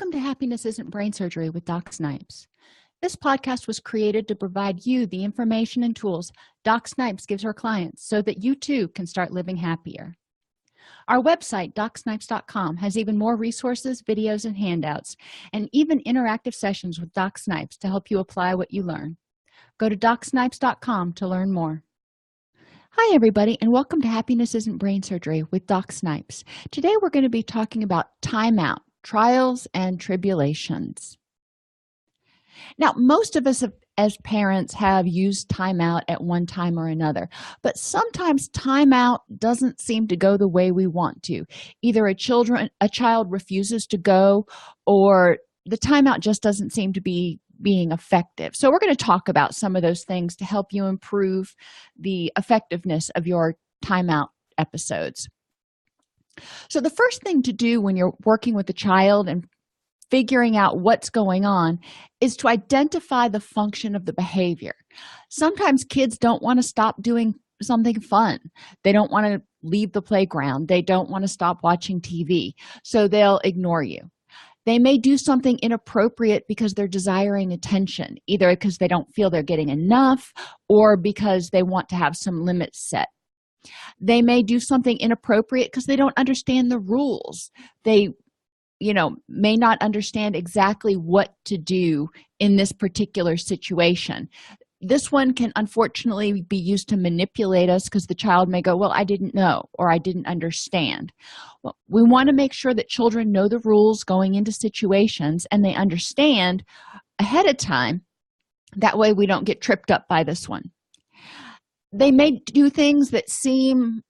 Welcome to Happiness Isn't Brain Surgery with Doc Snipes. This podcast was created to provide you the information and tools Doc Snipes gives her clients so that you too can start living happier. Our website, DocSnipes.com, has even more resources, videos, and handouts, and even interactive sessions with Doc Snipes to help you apply what you learn. Go to DocSnipes.com to learn more. Hi, everybody, and welcome to Happiness Isn't Brain Surgery with Doc Snipes. Today, we're going to be talking about Timeout, Trials and Tribulations. Now, most of us as parents have used timeout at one time or another, but sometimes timeout doesn't seem to go the way we want to. Either a child refuses to go, or the timeout just doesn't seem to be being effective. So we're going to talk about some of those things to help you improve the effectiveness of your timeout episodes. So the first thing to do when you're working with a child and figuring out what's going on is to identify the function of the behavior. Sometimes kids don't want to stop doing something fun. They don't want to leave the playground. They don't want to stop watching TV, so they'll ignore you. They may do something inappropriate because they're desiring attention, either because they don't feel they're getting enough or because they want to have some limits set. They may do something inappropriate because they don't understand the rules. They may not understand exactly what to do in this particular situation. This one can unfortunately be used to manipulate us because the child may go, well, I didn't know, or I didn't understand. Well, we want to make sure that children know the rules going into situations and they understand ahead of time. That way we don't get tripped up by this one. They may do things that seem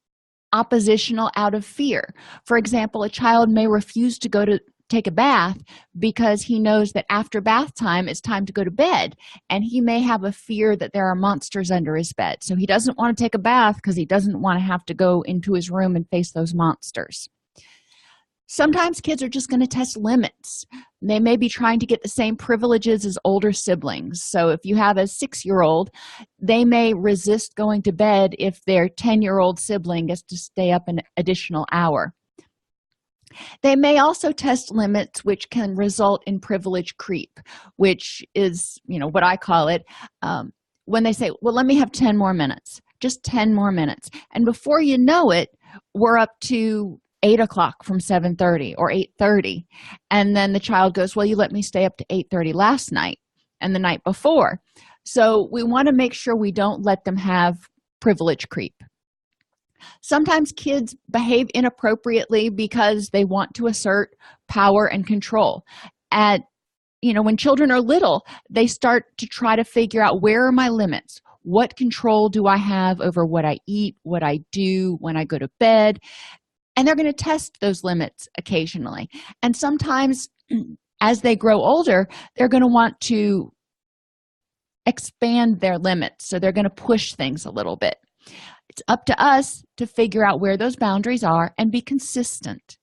oppositional out of fear. For example, a child may refuse to go to take a bath because he knows that after bath time it's time to go to bed, and he may have a fear that there are monsters under his bed. So he doesn't want to take a bath because he doesn't want to have to go into his room and face those monsters. Sometimes kids are just going to test limits. They may be trying to get the same privileges as older siblings. So if you have a 6-year-old, they may resist going to bed if their 10-year-old sibling gets to stay up an additional hour. They may also test limits which can result in privilege creep, which is, what I call it, when they say, well, let me have 10 more minutes, just 10 more minutes. And before you know it, we're up to 8 o'clock from 7:30 or 8:30. And then the child goes, well, you let me stay up to 8:30 last night and the night before. So we want to make sure we don't let them have privilege creep. Sometimes kids behave inappropriately because they want to assert power and control. When children are little, they start to try to figure out, where are my limits? What control do I have over what I eat, what I do, when I go to bed? And they're going to test those limits occasionally. And sometimes as they grow older, they're going to want to expand their limits. So they're going to push things a little bit. It's up to us to figure out where those boundaries are and be consistent.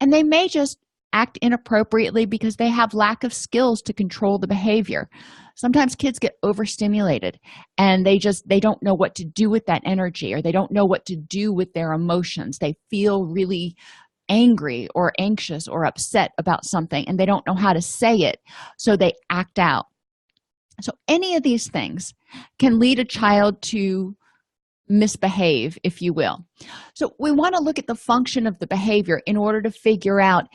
And they may just act inappropriately because they have lack of skills to control the behavior. Sometimes kids get overstimulated and they don't know what to do with that energy, or they don't know what to do with their emotions. They feel really angry or anxious or upset about something and they don't know how to say it, so they act out. So any of these things can lead a child to misbehave, if you will. So we want to look at the function of the behavior in order to figure out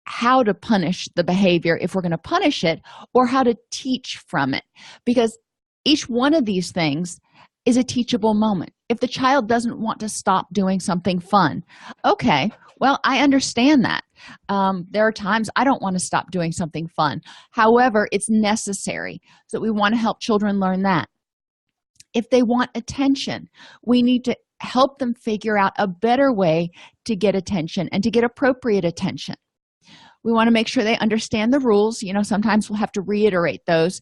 how to punish the behavior if we're going to punish it, or how to teach from it, because each one of these things is a teachable moment. If the child doesn't want to stop doing something fun, okay, well, I understand that. There are times I don't want to stop doing something fun. However, it's necessary. So we want to help children learn that. If they want attention, we need to help them figure out a better way to get attention and to get appropriate attention. We want to make sure they understand the rules. Sometimes we'll have to reiterate those.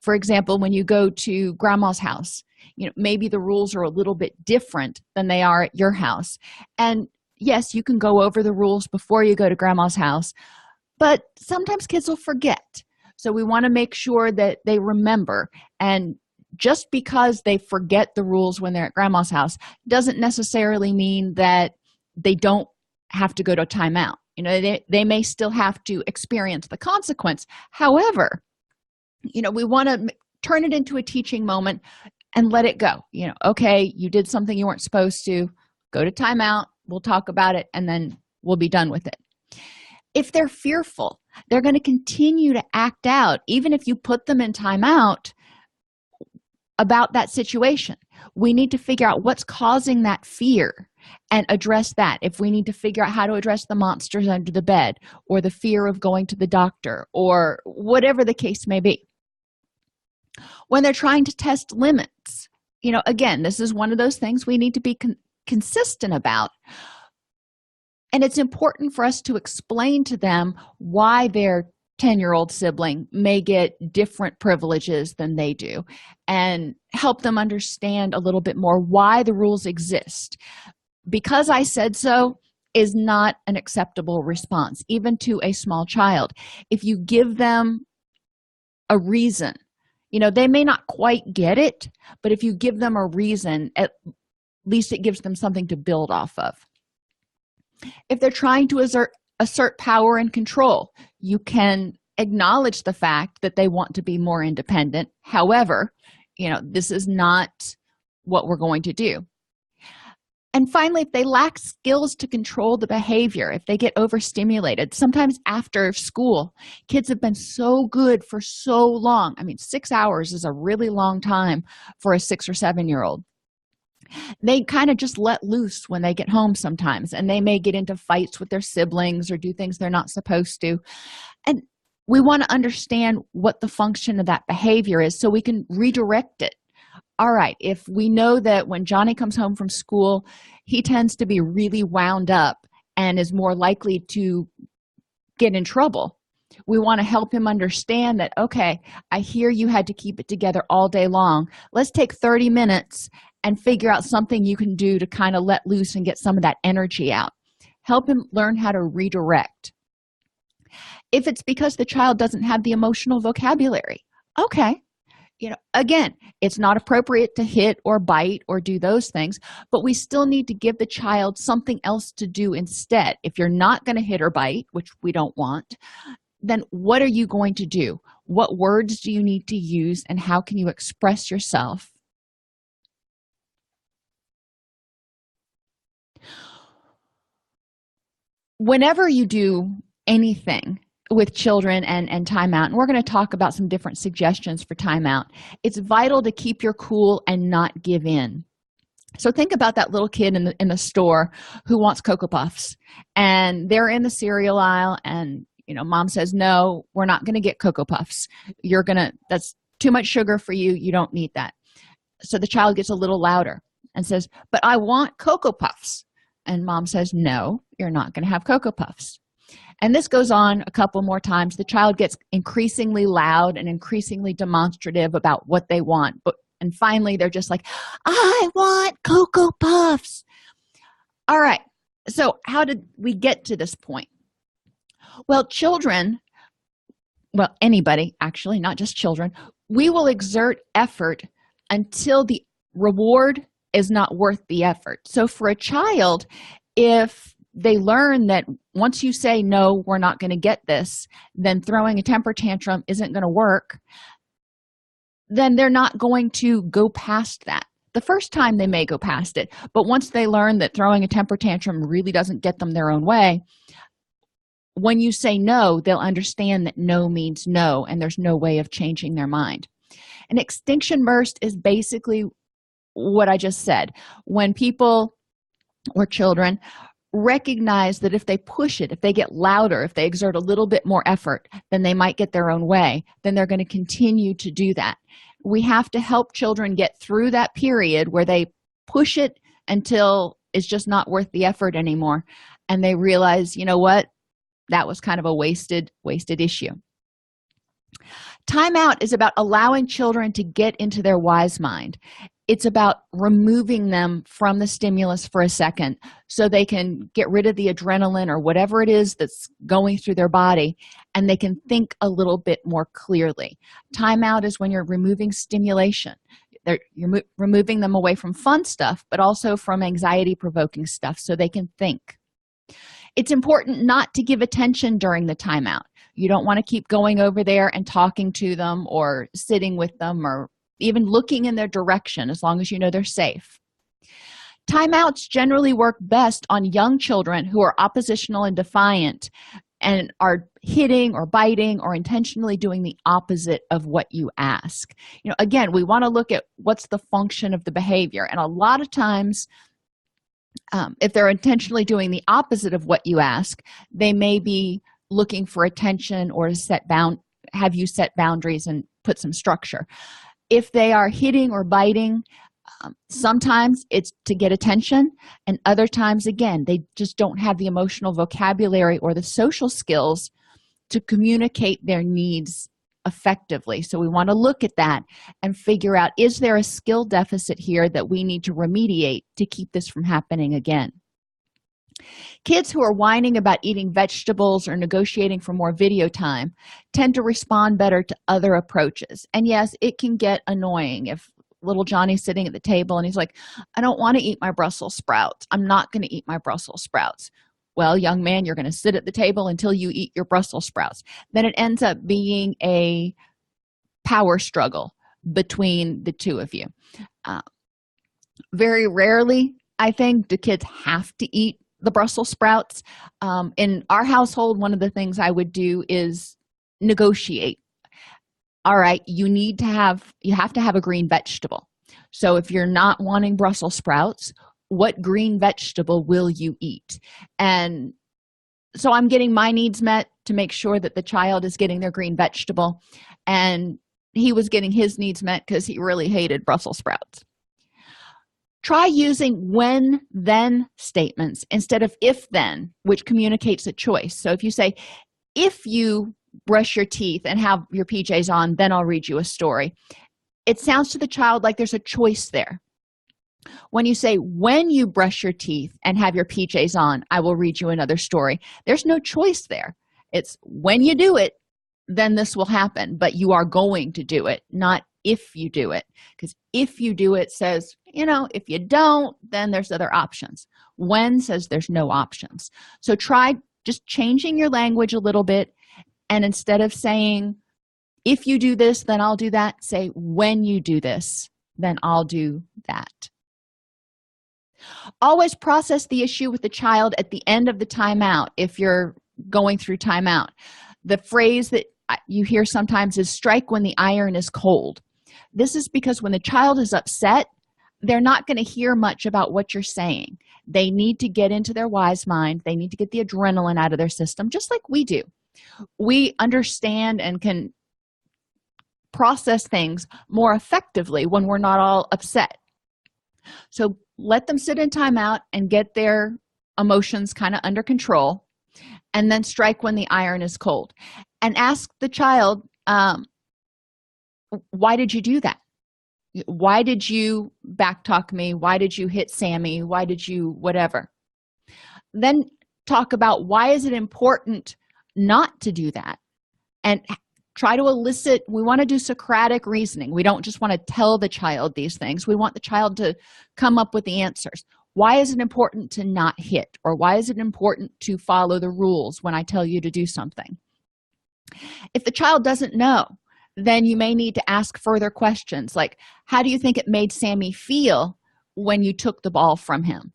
For example, when you go to grandma's house, maybe the rules are a little bit different than they are at your house. And yes, you can go over the rules before you go to grandma's house, but sometimes kids will forget. So we want to make sure that they remember. And just because they forget the rules when they're at grandma's house doesn't necessarily mean that they don't have to go to timeout. They may still have to experience the consequence. However, we want to turn it into a teaching moment and let it go. Okay, you did something you weren't supposed to. Go to timeout. We'll talk about it, and then we'll be done with it. If they're fearful, they're going to continue to act out, even if you put them in timeout about that situation. We need to figure out what's causing that fear and address that. If we need to figure out how to address the monsters under the bed, or the fear of going to the doctor, or whatever the case may be. When they're trying to test limits, again, this is one of those things we need to be consistent about. And it's important for us to explain to them why their 10-year-old sibling may get different privileges than they do, and help them understand a little bit more why the rules exist. Because I said so is not an acceptable response, even to a small child. If you give them a reason, they may not quite get it, but if you give them a reason, at least it gives them something to build off of. If they're trying to assert power and control, you can acknowledge the fact that they want to be more independent. However, this is not what we're going to do. And finally, if they lack skills to control the behavior, if they get overstimulated, sometimes after school, kids have been so good for so long. 6 hours is a really long time for a 6 or 7-year-old. They kind of just let loose when they get home sometimes, and they may get into fights with their siblings or do things they're not supposed to. And we want to understand what the function of that behavior is so we can redirect it. All right, if we know that when Johnny comes home from school, he tends to be really wound up and is more likely to get in trouble, we want to help him understand that, okay, I hear you had to keep it together all day long. Let's take 30 minutes and figure out something you can do to kind of let loose and get some of that energy out. Help him learn how to redirect. If it's because the child doesn't have the emotional vocabulary, okay, again, it's not appropriate to hit or bite or do those things, but we still need to give the child something else to do instead. If you're not going to hit or bite, which we don't want, then what are you going to do? What words do you need to use, and how can you express yourself? Whenever you do anything with children and timeout, and we're going to talk about some different suggestions for timeout, it's vital to keep your cool and not give in. So think about that little kid in the store who wants Cocoa Puffs, and they're in the cereal aisle, and mom says, no, we're not going to get Cocoa Puffs. That's too much sugar for you. You don't need that. So the child gets a little louder and says, but I want Cocoa Puffs. And mom says, no, you're not going to have Cocoa Puffs. And this goes on a couple more times. The child gets increasingly loud and increasingly demonstrative about what they want. And finally, they're just like, I want Cocoa Puffs. All right. So how did we get to this point? Well, anybody, actually, not just children, we will exert effort until the reward is not worth the effort. So for a child, if they learn that once you say, no, we're not going to get this, then throwing a temper tantrum isn't going to work, then they're not going to go past that. The first time they may go past it, but once they learn that throwing a temper tantrum really doesn't get them their own way, when you say no, they'll understand that no means no, and there's no way of changing their mind. An extinction burst is basically what I just said. When people or children recognize that if they push it, if they get louder, if they exert a little bit more effort, then they might get their own way, then they're going to continue to do that. We have to help children get through that period where they push it until it's just not worth the effort anymore, and they realize, you know what, that was kind of a wasted issue. Timeout is about allowing children to get into their wise mind. It's about removing them from the stimulus for a second so they can get rid of the adrenaline or whatever it is that's going through their body, and they can think a little bit more clearly. Timeout is when you're removing stimulation. You're removing them away from fun stuff, but also from anxiety-provoking stuff so they can think. It's important not to give attention during the timeout. You don't want to keep going over there and talking to them or sitting with them or even looking in their direction, as long as you know they're safe. Timeouts generally work best on young children who are oppositional and defiant and are hitting or biting or intentionally doing the opposite of what you ask. Again, we want to look at what's the function of the behavior. And a lot of times, if they're intentionally doing the opposite of what you ask, they may be looking for attention or have you set boundaries and put some structure. If they are hitting or biting, sometimes it's to get attention, and other times, again, they just don't have the emotional vocabulary or the social skills to communicate their needs effectively. So we want to look at that and figure out, is there a skill deficit here that we need to remediate to keep this from happening again? Kids who are whining about eating vegetables or negotiating for more video time tend to respond better to other approaches. And yes, it can get annoying if little Johnny's sitting at the table and he's like, I don't want to eat my Brussels sprouts. I'm not going to eat my Brussels sprouts. Well, young man, you're going to sit at the table until you eat your Brussels sprouts. Then it ends up being a power struggle between the two of you. Very rarely, I think, do kids have to eat the Brussels sprouts. In our household, one of the things I would do is negotiate. All right, you have to have a green vegetable. So if you're not wanting Brussels sprouts, what green vegetable will you eat? And so I'm getting my needs met to make sure that the child is getting their green vegetable, and he was getting his needs met because he really hated Brussels sprouts. Try using when then statements instead of if then, which communicates a choice. So if you say, if you brush your teeth and have your PJs on, then I'll read you a story, it sounds to the child like there's a choice there. When you say, when you brush your teeth and have your PJs on, I will read you another story, there's no choice there. It's when you do it, then this will happen, but you are going to do it, not if you do it. Because if you do it says, if you don't, then there's other options. When says there's no options. So try just changing your language a little bit, and instead of saying, if you do this, then I'll do that, say, when you do this, then I'll do that. Always process the issue with the child at the end of the timeout if you're going through timeout. The phrase that you hear sometimes is strike when the iron is cold. This is because when the child is upset, they're not going to hear much about what you're saying. They need to get into their wise mind. They need to get the adrenaline out of their system, just like we do. We understand and can process things more effectively when we're not all upset. So let them sit in timeout and get their emotions kind of under control, and then strike when the iron is cold. And ask the child, why did you do that? Why did you backtalk me? Why did you hit Sammy? Why did you whatever? Then talk about, why is it important not to do that? And try to elicit. We want to do Socratic reasoning. We don't just want to tell the child these things. We want the child to come up with the answers. Why is it important to not hit? Or why is it important to follow the rules when I tell you to do something? If the child doesn't know, then you may need to ask further questions like, how do you think it made Sammy feel when you took the ball from him?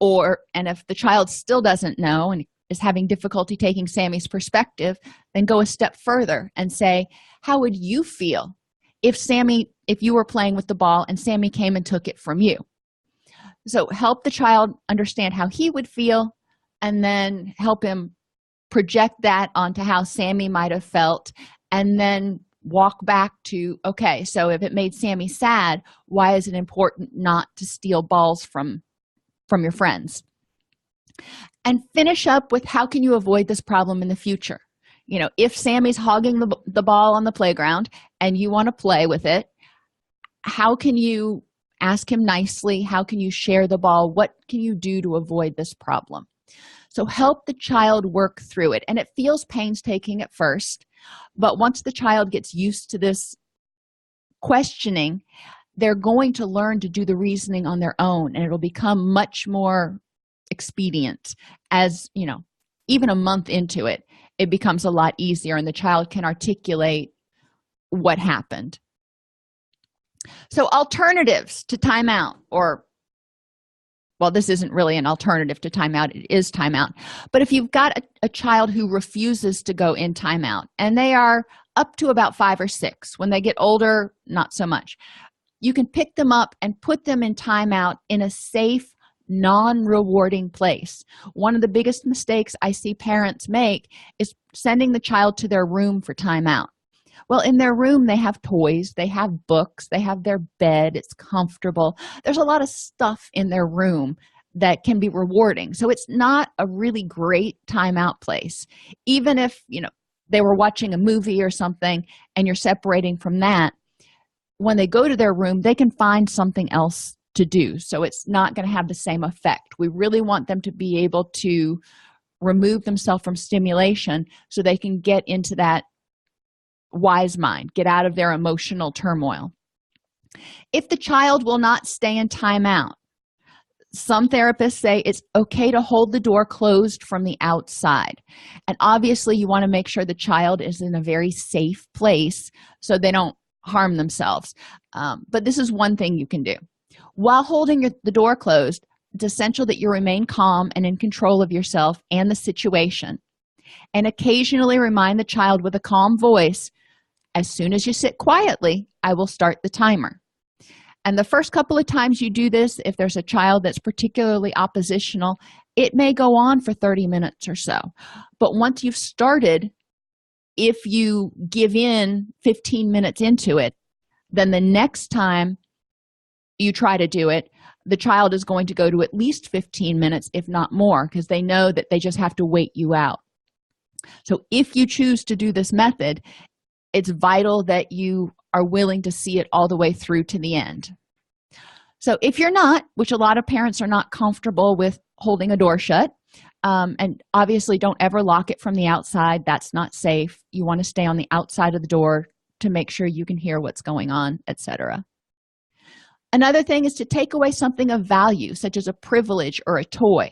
And if the child still doesn't know and is having difficulty taking Sammy's perspective, then go a step further and say, how would you feel if you were playing with the ball and Sammy came and took it from you? So help the child understand how he would feel, and then help him project that onto how Sammy might have felt, and then walk back to, okay, so if it made Sammy sad, why is it important not to steal balls from your friends? And finish up with, how can you avoid this problem in the future? If Sammy's hogging the ball on the playground and you want to play with it, how can you ask him nicely? How can you share the ball? What can you do to avoid this problem? So help the child work through it. And it feels painstaking at first, but once the child gets used to this questioning, they're going to learn to do the reasoning on their own, and it'll become much more expedient. As you know, even a month into it, it becomes a lot easier and the child can articulate what happened. So alternatives to timeout, or well, this isn't really an alternative to timeout, it is timeout. But if you've got a child who refuses to go in timeout, and they are up to about 5 or 6, when they get older, not so much, you can pick them up and put them in timeout in a safe, non-rewarding place. One of the biggest mistakes I see parents make is sending the child to their room for timeout. Well, in their room, they have toys, they have books, they have their bed, it's comfortable. There's a lot of stuff in their room that can be rewarding. So it's not a really great timeout place. Even if, they were watching a movie or something and you're separating from that, when they go to their room, they can find something else to do. So it's not going to have the same effect. We really want them to be able to remove themselves from stimulation so they can get into that wise mind, get out of their emotional turmoil. If the child will not stay in timeout, some therapists say it's okay to hold the door closed from the outside. And obviously, you want to make sure the child is in a very safe place so they don't harm themselves. But this is one thing you can do. While holding the door closed, it's essential that you remain calm and in control of yourself and the situation. And occasionally remind the child with a calm voice, as soon as you sit quietly, I will start the timer. And the first couple of times you do this, if there's a child that's particularly oppositional, it may go on for 30 minutes or so. But once you've started, if you give in 15 minutes into it, then the next time you try to do it, the child is going to go to at least 15 minutes, if not more, because they know that they just have to wait you out. So if you choose to do this method, it's vital that you are willing to see it all the way through to the end. So if you're not, which a lot of parents are not comfortable with holding a door shut, and obviously don't ever lock it from the outside, that's not safe. You want to stay on the outside of the door to make sure you can hear what's going on, etc. Another thing is to take away something of value, such as a privilege or a toy,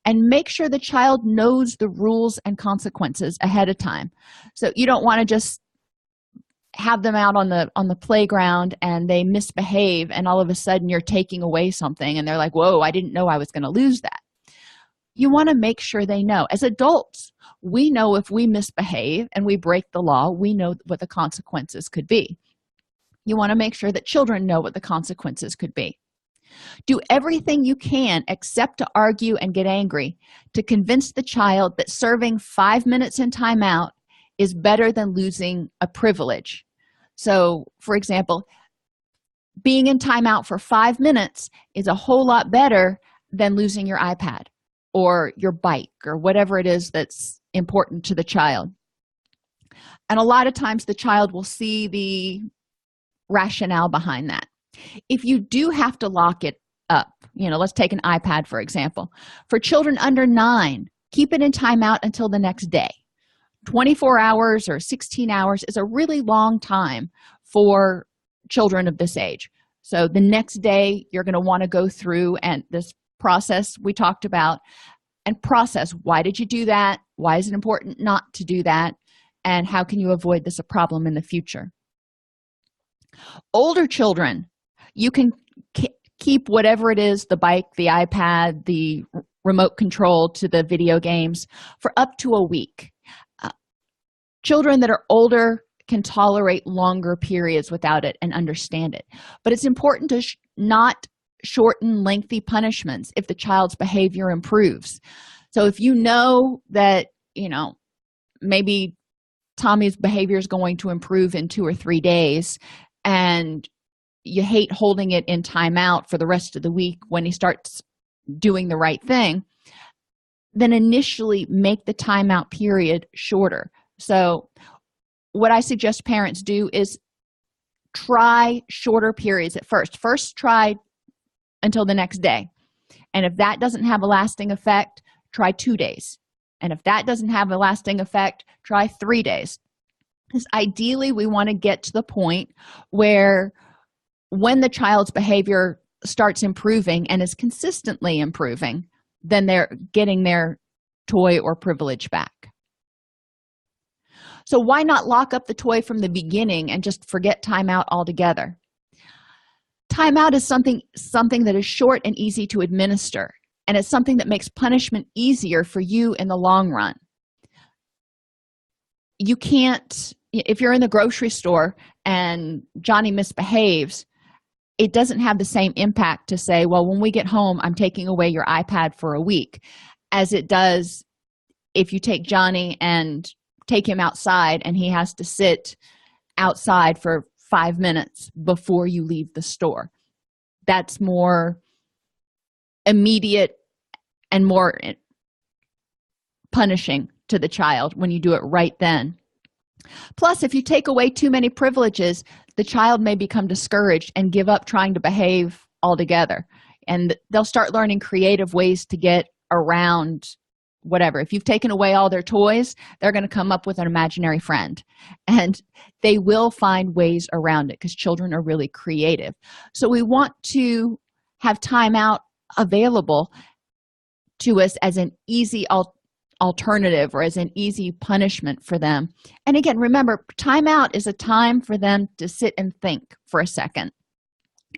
and make sure the child knows the rules and consequences ahead of time. So you don't want to just have them out on the playground and they misbehave, and all of a sudden you're taking away something and they're like, whoa, I didn't know I was going to lose that. You want to make sure they know. As adults, we know if we misbehave and we break the law, we know what the consequences could be. You want to make sure that children know what the consequences could be. Do everything you can except to argue and get angry to convince the child that serving 5 minutes in timeout is better than losing a privilege. So, for example, being in timeout for 5 minutes is a whole lot better than losing your iPad or your bike or whatever it is that's important to the child. And a lot of times the child will see the rationale behind that. If you do have to lock it up, let's take an iPad, for example. For children under 9, keep it in timeout until the next day. 24 hours or 16 hours is a really long time for children of this age. So the next day, you're going to want to go through and this process we talked about and process, why did you do that? Why is it important not to do that? And how can you avoid this a problem in the future? Older children, you can keep whatever it is, the bike, the iPad, the remote control to the video games, for up to a week. Children that are older can tolerate longer periods without it and understand it. But it's important to not shorten lengthy punishments if the child's behavior improves. So if you know that, maybe Tommy's behavior is going to improve in 2 or 3 days, and you hate holding it in timeout for the rest of the week when he starts doing the right thing, then initially make the timeout period shorter. So what I suggest parents do is try shorter periods at first. First, try until the next day. And if that doesn't have a lasting effect, try 2 days. And if that doesn't have a lasting effect, try 3 days. Because ideally, we want to get to the point where when the child's behavior starts improving and is consistently improving, then they're getting their toy or privilege back. So why not lock up the toy from the beginning and just forget timeout altogether? Timeout is something that is short and easy to administer, and it's something that makes punishment easier for you in the long run. You can't, if you're in the grocery store and Johnny misbehaves, it doesn't have the same impact to say, well, when we get home, I'm taking away your iPad for a week, as it does if you take Johnny and take him outside and he has to sit outside for 5 minutes before you leave the store. That's more immediate and more punishing to the child when you do it right then. Plus, if you take away too many privileges, the child may become discouraged and give up trying to behave altogether, and they'll start learning creative ways to get around whatever. If you've taken away all their toys, they're going to come up with an imaginary friend, and they will find ways around it because children are really creative. So we want to have timeout available to us as an easy alternative or as an easy punishment for them. And again, remember, timeout is a time for them to sit and think for a second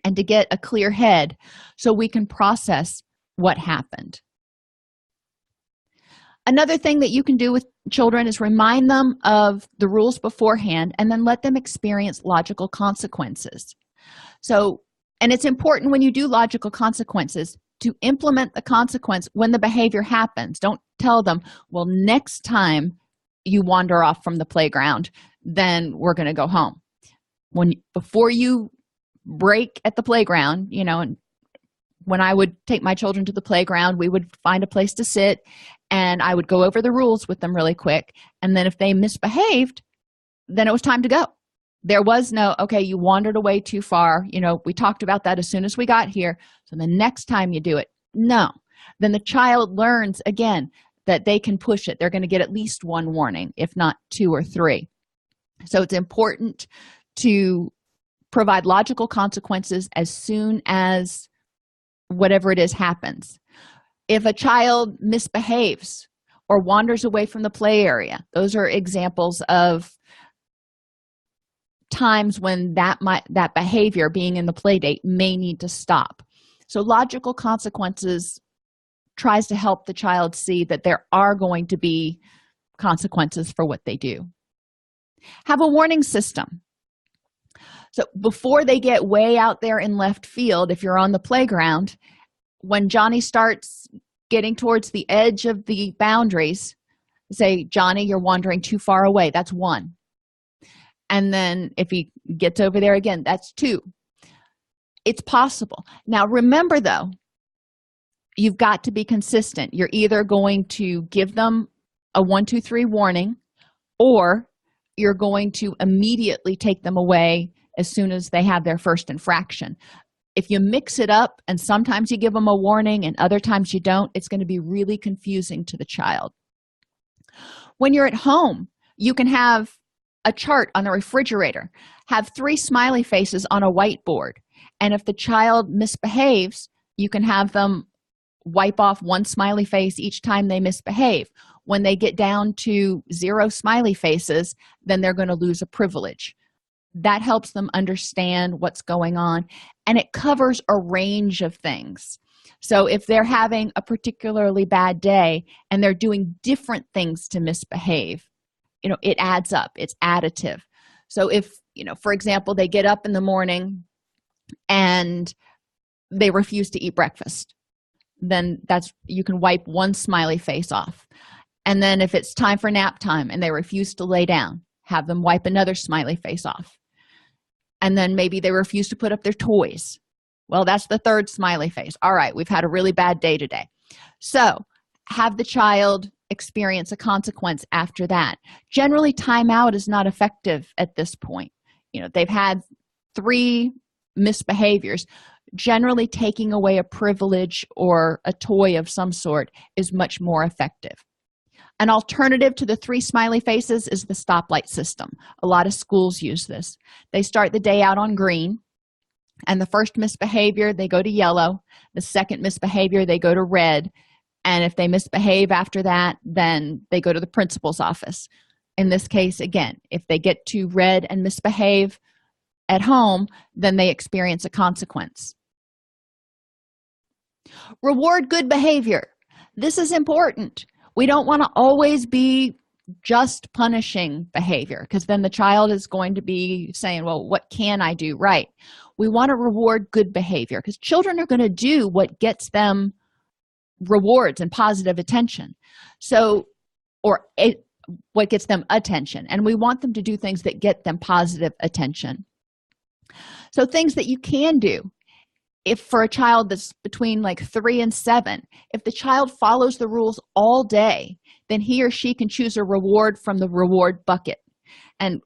and to get a clear head so we can process what happened. Another thing that you can do with children is remind them of the rules beforehand and then let them experience logical consequences. And it's important when you do logical consequences to implement the consequence when the behavior happens. Don't tell them, well, next time you wander off from the playground, then we're going to go home. Before you break at the playground, and when I would take my children to the playground, we would find a place to sit and I would go over the rules with them really quick. And then if they misbehaved, then it was time to go. There was no, okay, you wandered away too far. We talked about that as soon as we got here. So the next time you do it, no. Then the child learns again that they can push it. They're going to get at least one warning, if not 2 or 3. So it's important to provide logical consequences as soon as whatever it is happens. If a child misbehaves or wanders away from the play area, those are examples of times when that behavior, being in the play date, may need to stop. So logical consequences tries to help the child see that there are going to be consequences for what they do. Have a warning system. So before they get way out there in left field, if you're on the playground, when Johnny starts getting towards the edge of the boundaries, say, Johnny, you're wandering too far away. That's 1. And then if he gets over there again, that's 2. It's possible. Now, remember, though, you've got to be consistent. You're either going to give them a 1, 2, 3 warning, or you're going to immediately take them away as soon as they have their first infraction. If you mix it up and sometimes you give them a warning and other times you don't, it's going to be really confusing to the child. When you're at home, you can have a chart on the refrigerator, have 3 smiley faces on a whiteboard, and if the child misbehaves, you can have them wipe off 1 smiley face each time they misbehave. When they get down to 0 smiley faces, then they're going to lose a privilege. That helps them understand what's going on, and it covers a range of things. So if they're having a particularly bad day and they're doing different things to misbehave, it adds up. It's additive. So if, for example, they get up in the morning and they refuse to eat breakfast, then you can wipe 1 smiley face off. And then if it's time for nap time and they refuse to lay down, have them wipe another smiley face off. And then maybe they refuse to put up their toys. Well, that's the 3rd smiley face. All right, we've had a really bad day today. So have the child experience a consequence after that. Generally, timeout is not effective at this point. They've had 3 misbehaviors. Generally, taking away a privilege or a toy of some sort is much more effective. An alternative to the 3 smiley faces is the stoplight system. A lot of schools use this. They start the day out on green, and the first misbehavior, they go to yellow. The second misbehavior, they go to red. And if they misbehave after that, then they go to the principal's office. In this case, again, if they get too red and misbehave at home, then they experience a consequence. Reward good behavior. This is important. We don't want to always be just punishing behavior, because then the child is going to be saying, well, what can I do right? We want to reward good behavior, because children are going to do what gets them rewards and positive attention. What gets them attention, and we want them to do things that get them positive attention. So things that you can do, if for a child that's between like 3 and 7, if the child follows the rules all day, then he or she can choose a reward from the reward bucket. And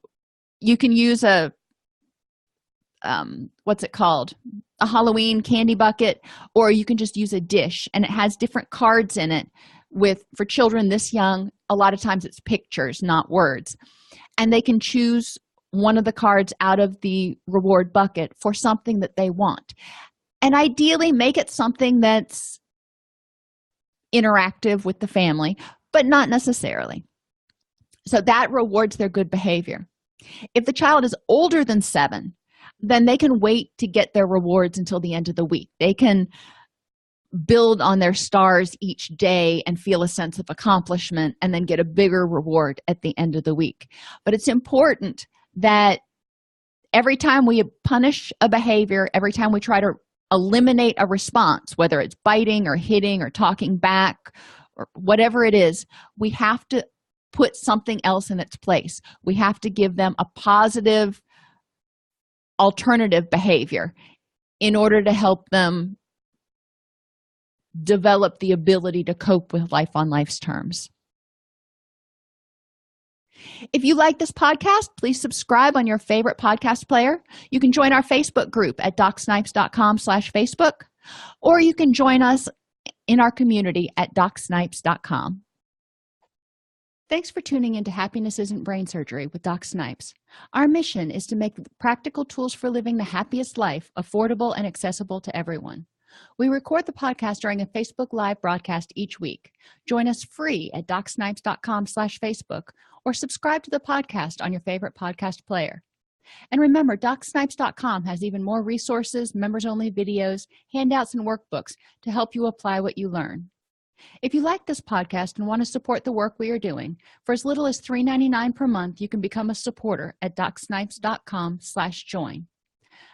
you can use a what's it called, a Halloween candy bucket, or you can just use a dish, and it has different cards in it. For children this young, a lot of times it's pictures, not words, and they can choose one of the cards out of the reward bucket for something that they want. And ideally make it something that's interactive with the family, but not necessarily. So that rewards their good behavior. If the child is older than 7, then they can wait to get their rewards until the end of the week. They can build on their stars each day and feel a sense of accomplishment, and then get a bigger reward at the end of the week. But it's important that every time we punish a behavior, every time we try to eliminate a response, whether it's biting or hitting or talking back or whatever it is, we have to put something else in its place. We have to give them a positive alternative behavior in order to help them develop the ability to cope with life on life's terms. If you like this podcast, please subscribe on your favorite podcast player. You can join our Facebook group at DocSnipes.com/Facebook, or you can join us in our community at DocSnipes.com. Thanks for tuning into Happiness Isn't Brain Surgery with Doc Snipes. Our mission is to make practical tools for living the happiest life affordable and accessible to everyone. We record the podcast during a Facebook Live broadcast each week. Join us free at DocSnipes.com/Facebook, or subscribe to the podcast on your favorite podcast player. And remember, DocSnipes.com has even more resources, members-only videos, handouts, and workbooks to help you apply what you learn. If you like this podcast and want to support the work we are doing, for as little as $3.99 per month, you can become a supporter at DocSnipes.com/join.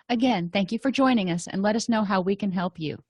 Again, thank you for joining us, and let us know how we can help you.